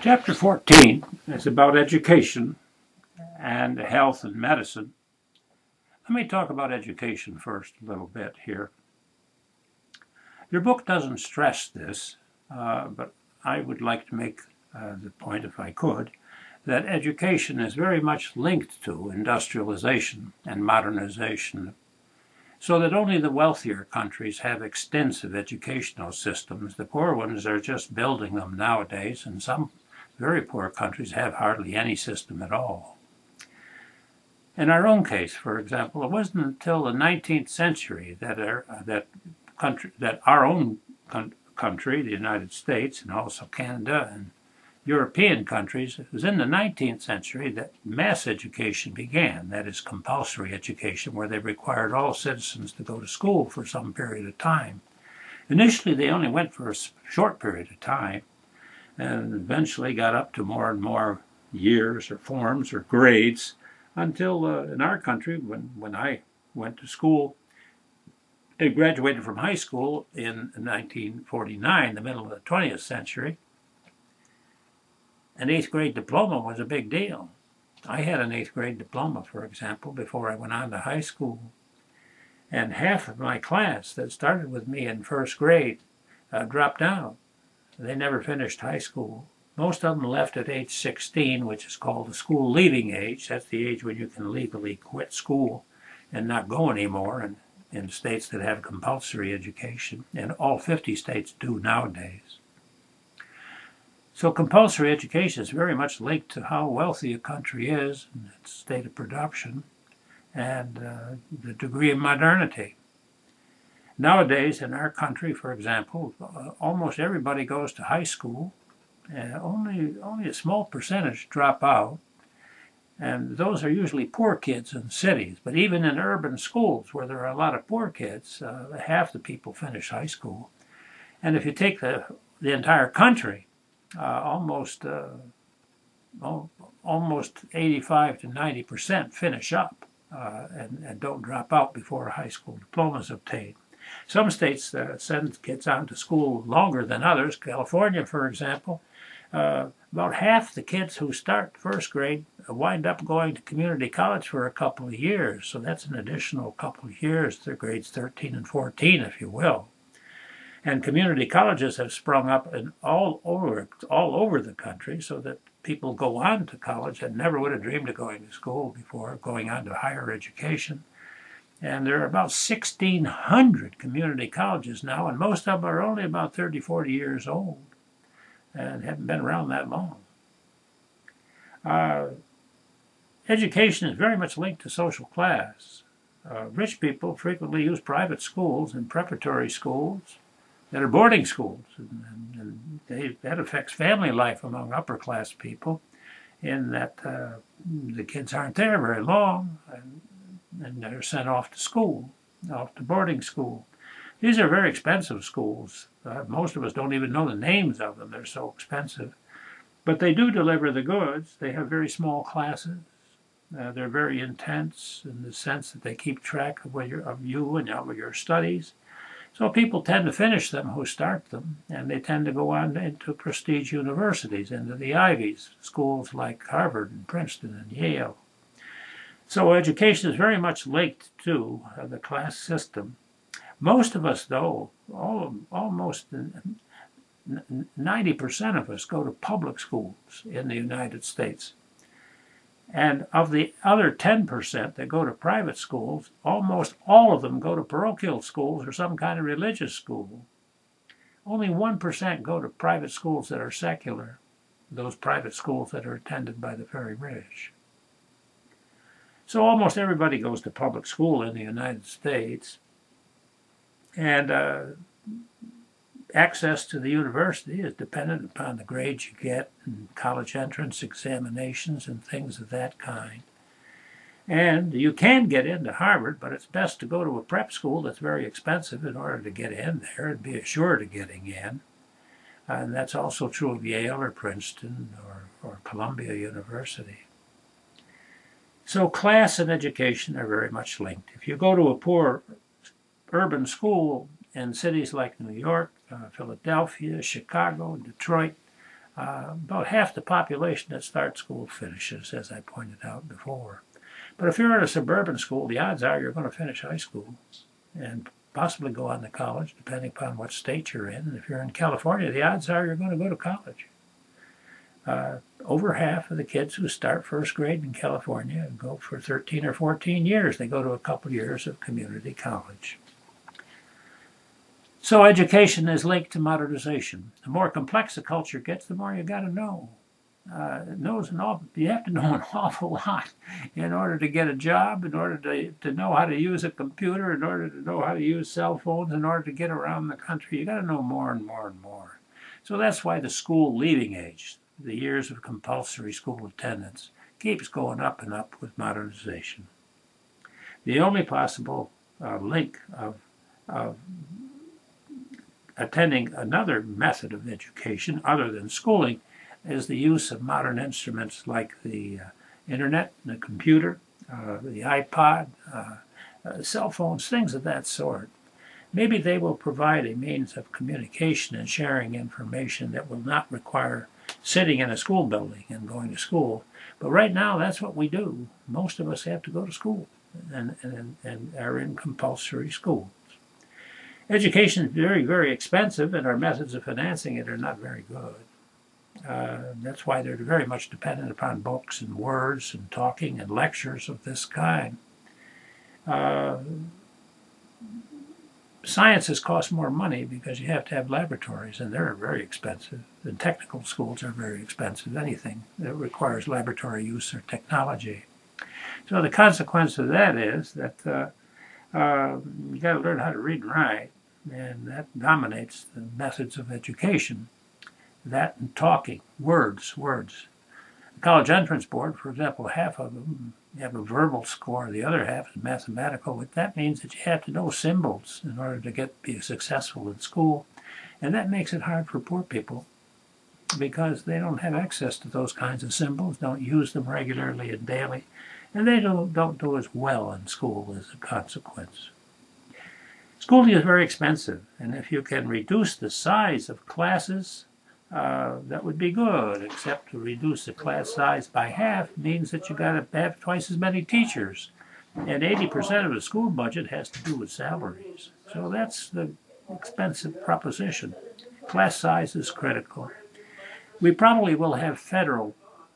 Chapter 14 is about education and health and medicine. Let me talk about education first a little bit here. Your book doesn't stress this, but I would like to make the point, if I could, that education is very much linked to industrialization and modernization, so that only the wealthier countries have extensive educational systems. The poor ones are just building them nowadays, and some very poor countries have hardly any system at all. In our own case, for example, it wasn't until the 19th century that our own country, the United States, and also Canada and European countries, it was in the 19th century that mass education began, that is compulsory education, where they required all citizens to go to school for some period of time. Initially, they only went for a short period of time, and eventually got up to more and more years or forms or grades until in our country, when I went to school, I graduated from high school in 1949, the middle of the 20th century. An 8th grade diploma was a big deal. I had an 8th grade diploma, for example, before I went on to high school. And half of my class that started with me in 1st grade dropped out. They never finished high school. Most of them left at age 16, which is called the school leaving age. That's the age when you can legally quit school and not go anymore in states that have compulsory education, and all 50 states do nowadays. So compulsory education is very much linked to how wealthy a country is, and its state of production, and the degree of modernity. Nowadays, in our country, for example, almost everybody goes to high school, and only a small percentage drop out, and those are usually poor kids in cities. But even in urban schools, where there are a lot of poor kids, half the people finish high school. And if you take the entire country, almost 85 to 90% finish up and don't drop out before a high school diploma is obtained. Some states send kids out to school longer than others. California, for example, about half the kids who start 1st grade wind up going to community college for a couple of years. So that's an additional couple of years. They're grades 13 and 14, if you will. And community colleges have sprung up all over the country, so that people go on to college and never would have dreamed of going to school before, going on to higher education. And there are about 1,600 community colleges now, and most of them are only about 30, 40 years old and haven't been around that long. Education is very much linked to social class. Rich people frequently use private schools and preparatory schools that are boarding schools, and that affects family life among upper-class people in that the kids aren't there very long, and they're sent off to school, off to boarding school. These are very expensive schools. Most of us don't even know the names of them. They're so expensive. But they do deliver the goods. They have very small classes. They're very intense in the sense that they keep track of you and of your studies. So people tend to finish them who start them, and they tend to go on into prestige universities, into the Ivies, schools like Harvard and Princeton and Yale. So education is very much linked to the class system. Most of us, though, almost 90% of us go to public schools in the United States. And of the other 10% that go to private schools, almost all of them go to parochial schools or some kind of religious school. Only 1% go to private schools that are secular, those private schools that are attended by the very rich. So almost everybody goes to public school in the United States, and access to the university is dependent upon the grades you get in college entrance examinations and things of that kind. And you can get into Harvard, but it's best to go to a prep school that's very expensive in order to get in there and be assured of getting in. And that's also true of Yale or Princeton or Columbia University. So class and education are very much linked. If you go to a poor urban school in cities like New York, Philadelphia, Chicago, Detroit, About half the population that starts school finishes, as I pointed out before. But if you're in a suburban school, the odds are you're going to finish high school and possibly go on to college, depending upon what state you're in. And if you're in California, the odds are you're going to go to college. Over half of the kids who start first grade in California go for 13 or 14 years. They go to a couple years of community college. So education is linked to modernization. The more complex a culture gets, the more you got to know. You have to know an awful lot in order to get a job, in order to know how to use a computer, in order to know how to use cell phones, in order to get around the country. You got to know more and more and more. So that's why the school leaving age, the years of compulsory school attendance, keeps going up and up with modernization. The only possible link of attending another method of education other than schooling is the use of modern instruments like the internet, the computer, the iPod, cell phones, things of that sort. Maybe they will provide a means of communication and sharing information that will not require sitting in a school building and going to school. But right now, that's what we do. Most of us have to go to school and are in compulsory schools. Education is very, very expensive, and our methods of financing it are not very good. That's why they're very much dependent upon books and words and talking and lectures of this kind. Sciences cost more money because you have to have laboratories, and they're very expensive. And technical schools are very expensive. Anything that requires laboratory use or technology. So the consequence of that is that you got to learn how to read and write, and that dominates the methods of education. That and talking, words. The college entrance board, for example, half of them have a verbal score, the other half is mathematical. That means that you have to know symbols in order to be successful in school, and that makes it hard for poor people because they don't have access to those kinds of symbols, don't use them regularly and daily, and they don't do as well in school as a consequence. Schooling is very expensive, and if you can reduce the size of classes, that would be good, except to reduce the class size by half means that you got to have twice as many teachers. And 80% of the school budget has to do with salaries. So that's the expensive proposition. Class size is critical. We probably will have federal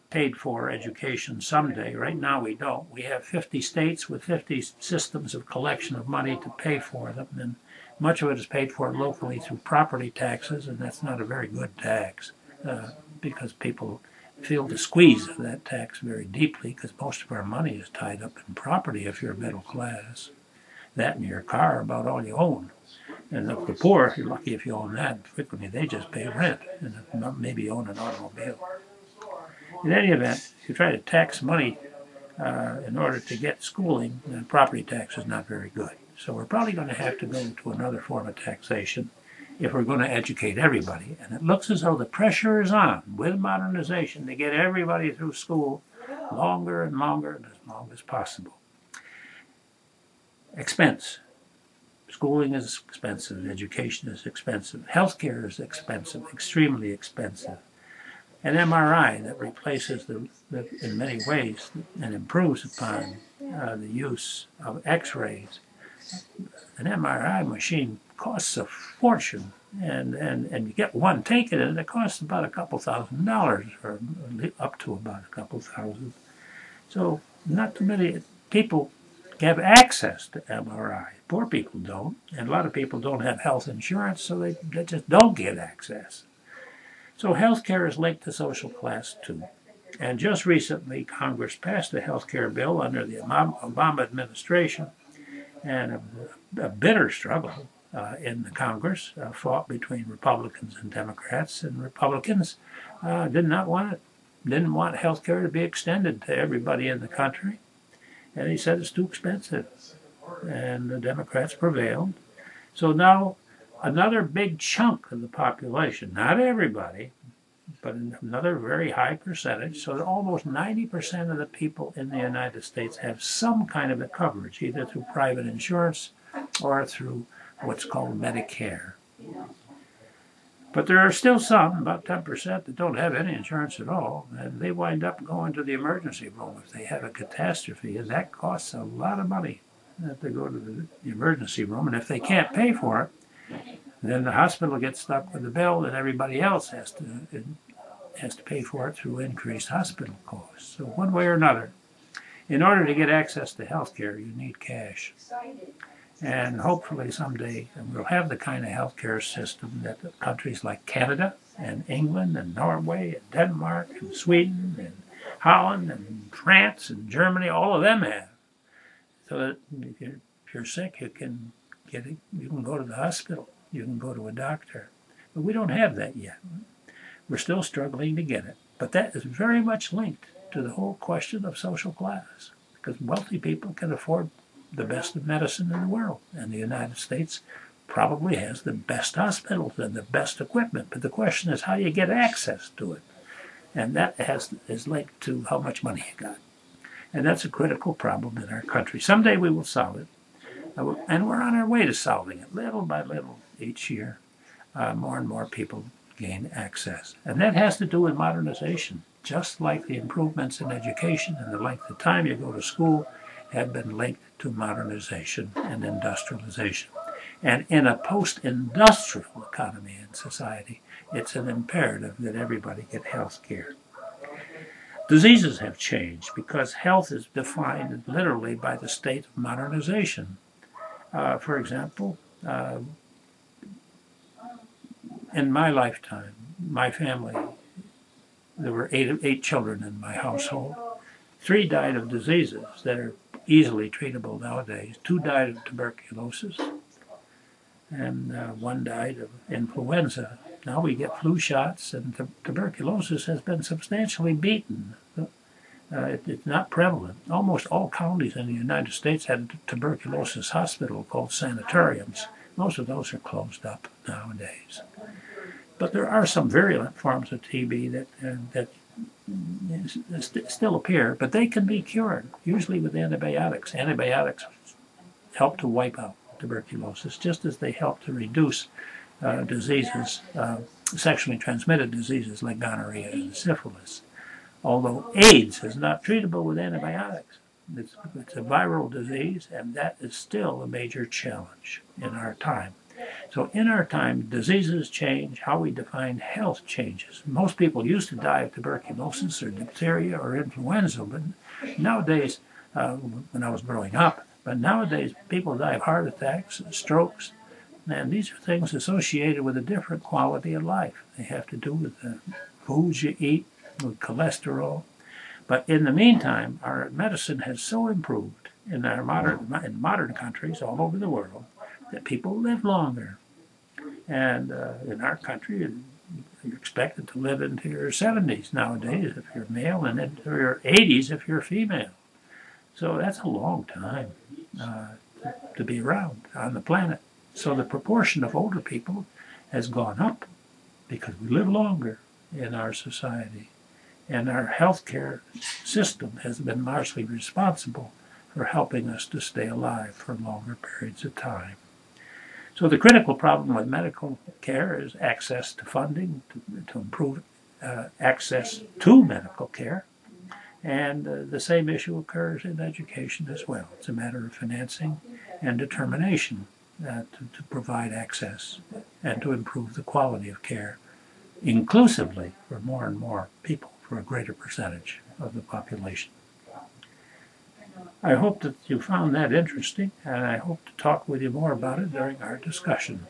paid for education someday. Right now we don't. We have 50 states with 50 systems of collection of money to pay for them, and much of it is paid for locally through property taxes, and that's not a very good tax because people feel the squeeze of that tax very deeply because most of our money is tied up in property if you're middle class. That and your car are about all you own. And if the poor, you're lucky if you own that. Frequently they just pay rent and maybe own an automobile. In any event, if you try to tax money in order to get schooling, then property tax is not very good. So we're probably going to have to go to another form of taxation if we're going to educate everybody. And it looks as though the pressure is on with modernization to get everybody through school longer and longer and as long as possible. Expense. Schooling is expensive. Education is expensive. Healthcare is expensive, extremely expensive. An MRI that replaces in many ways and improves upon the use of X-rays. An MRI machine costs a fortune, and you get one taken, and it costs about a couple $1,000, or up to about a couple thousand. So not too many people have access to MRI. Poor people don't, and a lot of people don't have health insurance, so they just don't get access. So healthcare is linked to social class too. And just recently, Congress passed a healthcare bill under the Obama administration, and a bitter struggle in the Congress, fought between Republicans and Democrats, and Republicans didn't want health care to be extended to everybody in the country, and he said it's too expensive, and the Democrats prevailed. So now another big chunk of the population, not everybody, but another very high percentage, so that almost 90% of the people in the United States have some kind of a coverage, either through private insurance or through what's called Medicare. But there are still some, about 10%, that don't have any insurance at all, and they wind up going to the emergency room if they have a catastrophe, and that costs a lot of money to go to the emergency room, and if they can't pay for it, then the hospital gets stuck with the bill, and everybody else has to pay for it through increased hospital costs. So one way or another, in order to get access to health care, you need cash. And hopefully someday we'll have the kind of healthcare system that countries like Canada and England and Norway and Denmark and Sweden and Holland and France and Germany, all of them have. So that if you're sick, you can go to the hospital, you can go to a doctor. But we don't have that yet. We're still struggling to get it. But that is very much linked to the whole question of social class, because wealthy people can afford the best of medicine in the world, and the United States probably has the best hospitals and the best equipment, but the question is how you get access to it, and that is linked to how much money you got, and that's a critical problem in our country. Someday we will solve it, and we're on our way to solving it, little by little each year. More and more people gain access, and that has to do with modernization, just like the improvements in education and the length of time you go to school have been linked to modernization and industrialization. And in a post-industrial economy and society, it's an imperative that everybody get health care. Diseases have changed because health is defined literally by the state of modernization. For example, in my lifetime, my family, there were eight children in my household. 3 died of diseases that are easily treatable nowadays. 2 died of tuberculosis, and 1 died of influenza. Now we get flu shots, and tuberculosis has been substantially beaten. It's not prevalent. Almost all counties in the United States had a tuberculosis hospital called sanatoriums. Most of those are closed up nowadays. But there are some virulent forms of TB that still appear, but they can be cured, usually with antibiotics. Antibiotics help to wipe out tuberculosis, just as they help to reduce diseases, sexually transmitted diseases like gonorrhea and syphilis. Although AIDS is not treatable with antibiotics. It's a viral disease, and that is still a major challenge in our time. So in our time, diseases change, how we define health changes. Most people used to die of tuberculosis or diphtheria or influenza, but nowadays, when I was growing up, but nowadays people die of heart attacks and strokes, and these are things associated with a different quality of life. They have to do with the foods you eat, with cholesterol. But in the meantime, our medicine has so improved in modern countries all over the world that people live longer. And in our country, you're expected to live into your 70s nowadays if you're male, and into your 80s if you're female. So that's a long time to be around on the planet. So the proportion of older people has gone up because we live longer in our society. And our healthcare system has been largely responsible for helping us to stay alive for longer periods of time. So the critical problem with medical care is access to funding to improve access to medical care. And the same issue occurs in education as well. It's a matter of financing and determination to provide access and to improve the quality of care inclusively for more and more people, for a greater percentage of the population. I hope that you found that interesting, and I hope to talk with you more about it during our discussion.